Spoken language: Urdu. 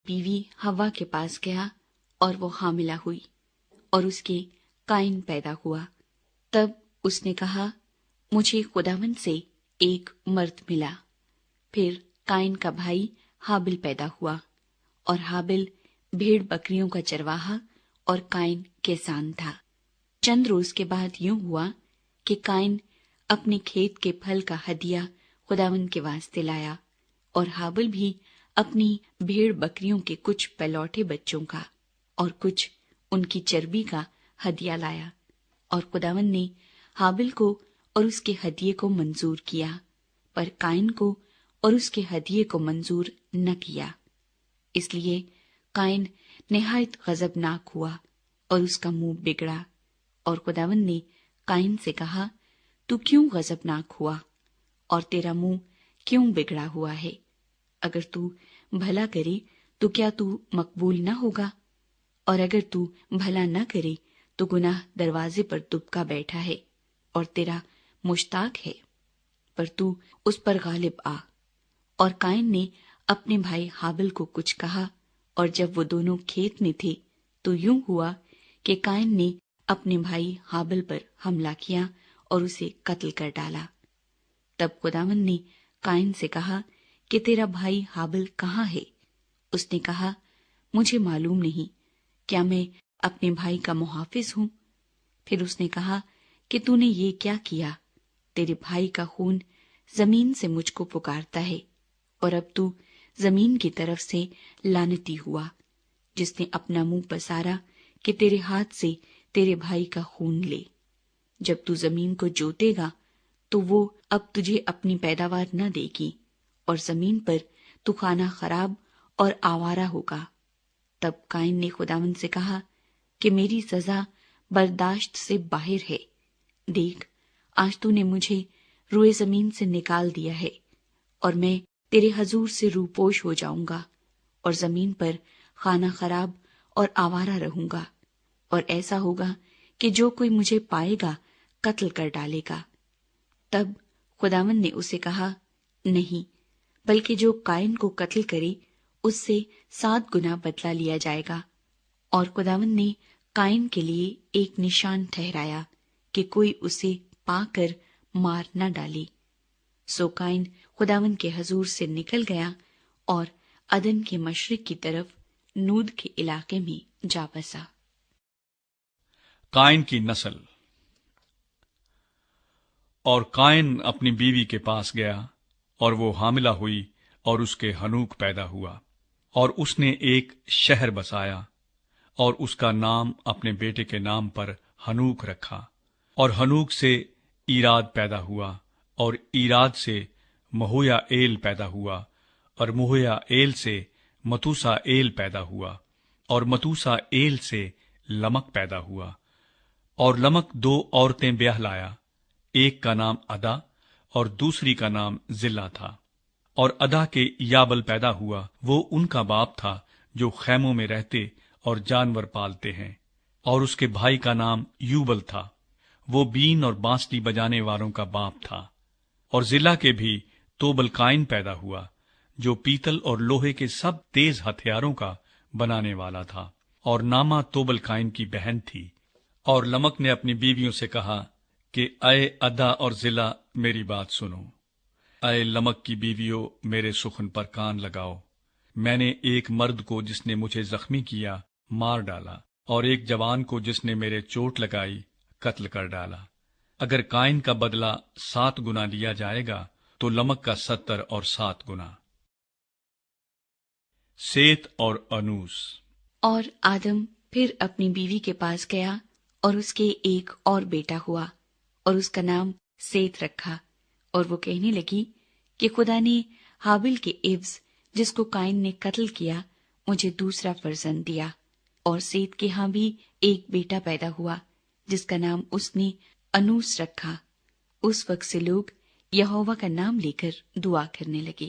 بیوی ہوا کے پاس گیا اور وہ حاملہ ہوئی اور اس کے قائن پیدا ہوا۔ تب اس نے کہا مجھے خداوند سے ایک مرد ملا۔ پھر قائن کا بھائی حابل پیدا ہوا، اور حابل بھیڑ بکریوں کا چرواہا اور قائن کسان تھا۔ چند روز کے بعد یوں ہوا کہ قائن اپنے کھیت کے پھل کا ہدیہ خداوند کے واسطے لایا، اور حابل بھی اپنی بھیڑ بکریوں کے کچھ پلوٹے بچوں کا اور کچھ ان کی چربی کا ہدیہ لایا، اور خداوند نے حابل کو اور اس کے ہدیے کو منظور کیا، پر قائن کو اور اس کے ہدیے کو منظور نہ کیا۔ اس لیے قائن نہایت غضبناک ہوا اور اس کا منہ بگڑا، اور خداوند نے قائن سے کہا تو کیوں غضبناک ہوا اور تیرا منہ کیوں بگڑا ہوا ہے؟ اگر تو بھلا کرے تو کیا تو مقبول نہ ہوگا؟ اور اگر تو بھلا نہ کرے تو گناہ دروازے پر دبکا بیٹھا ہے اور تیرا مشتاق ہے، پر تو اس پر غالب آ۔ اور قائن نے اپنے بھائی حابل کو کچھ کہا، اور جب وہ دونوں کھیت میں تھے تو یوں ہوا کہ قائن نے اپنے بھائی حابل پر حملہ کیا اور اسے قتل کر ڈالا۔ تب خداوند نے قائن سے کہا کہ تیرا بھائی حابل کہاں ہے؟ اس نے کہا مجھے معلوم نہیں، کیا میں اپنے بھائی کا محافظ ہوں؟ پھر اس نے کہا کہ تو نے یہ کیا کیا؟ تیرے بھائی کا خون زمین سے مجھ کو پکارتا ہے، اور اب تو زمین کی طرف سے لعنتی ہوا، جس نے اپنا منہ پسارا کہ تیرے ہاتھ سے تیرے بھائی کا خون لے۔ جب تو زمین کو جوتے گا تو وہ اب تجھے اپنی پیداوار نہ دے گی، اور زمین پر تو خانہ خراب اور آوارہ ہوگا۔ تب قائن نے خداوند سے کہا کہ میری سزا برداشت سے باہر ہے۔ دیکھ، آج تو نے مجھے روئے زمین سے نکال دیا ہے، اور میں تیرے حضور سے روپوش ہو جاؤں گا، اور زمین پر خانہ خراب اور آوارہ رہوں گا، اور ایسا ہوگا کہ جو کوئی مجھے پائے گا قتل کر ڈالے گا۔ تب خداوند نے اسے کہا نہیں، بلکہ جو قائن کو قتل کرے اس سے 7 گنا بدلہ لیا جائے گا۔ اور خداوند نے قائن کے لیے ایک نشان ٹھہرایا کہ کوئی اسے پا کر مار نہ ڈالے۔ سو قائن خداوند کے حضور سے نکل گیا اور عدن کے مشرق کی طرف نود کے علاقے میں جا بسا۔ قائن کی نسل۔ اور قائن اپنی بیوی کے پاس گیا، اور وہ حاملہ ہوئی اور اس کے ہنوک پیدا ہوا، اور اس نے ایک شہر بسایا، اور اس کا نام اپنے بیٹے کے نام پر ہنوک رکھا۔ اور ہنوک سے ایراد پیدا ہوا، اور ایراد سے مہویا ایل پیدا ہوا، اور مہویا ایل سے متوسا ایل پیدا ہوا، اور متوسا ایل سے لمک پیدا ہوا۔ اور لمک 2 عورتیں بیاہ لایا، ایک کا نام ادا اور دوسری کا نام زلا تھا۔ اور ادا کے یابل پیدا ہوا، وہ ان کا باپ تھا جو خیموں میں رہتے اور جانور پالتے ہیں۔ اور اس کے بھائی کا نام یوبل تھا، وہ بین اور بانسری بجانے والوں کا باپ تھا۔ اور زلا کے بھی توبل قائن پیدا ہوا، جو پیتل اور لوہے کے سب تیز ہتھیاروں کا بنانے والا تھا، اور ناما توبل قائن کی بہن تھی۔ اور لمک نے اپنی بیویوں سے کہا کہ اے ادا اور زلا، میری بات سنو۔ اے لمک کی بیویوں، میرے سخن پر کان لگاؤ۔ میں نے ایک مرد کو جس نے مجھے زخمی کیا مار ڈالا، اور ایک جوان کو جس نے میرے چوٹ لگائی قتل کر ڈالا۔ اگر قائن کا بدلہ 7 گنا لیا جائے گا تو لمک کا 70 اور 7 گنا۔ سیت اور انوس۔ اور آدم پھر اپنی بیوی کے پاس گیا، اور اس کے ایک اور بیٹا ہوا، اور اس کا نام سیت رکھا۔ اور وہ کہنے لگی کہ خدا نے حابل کے عوض جس کو قائن نے قتل کیا مجھے دوسرا فرزند دیا۔ اور سیت کے ہاں بھی ایک بیٹا پیدا ہوا جس کا نام اس نے انوس رکھا۔ اس وقت سے لوگ یہوہ کا نام لے کر دعا کرنے لگے۔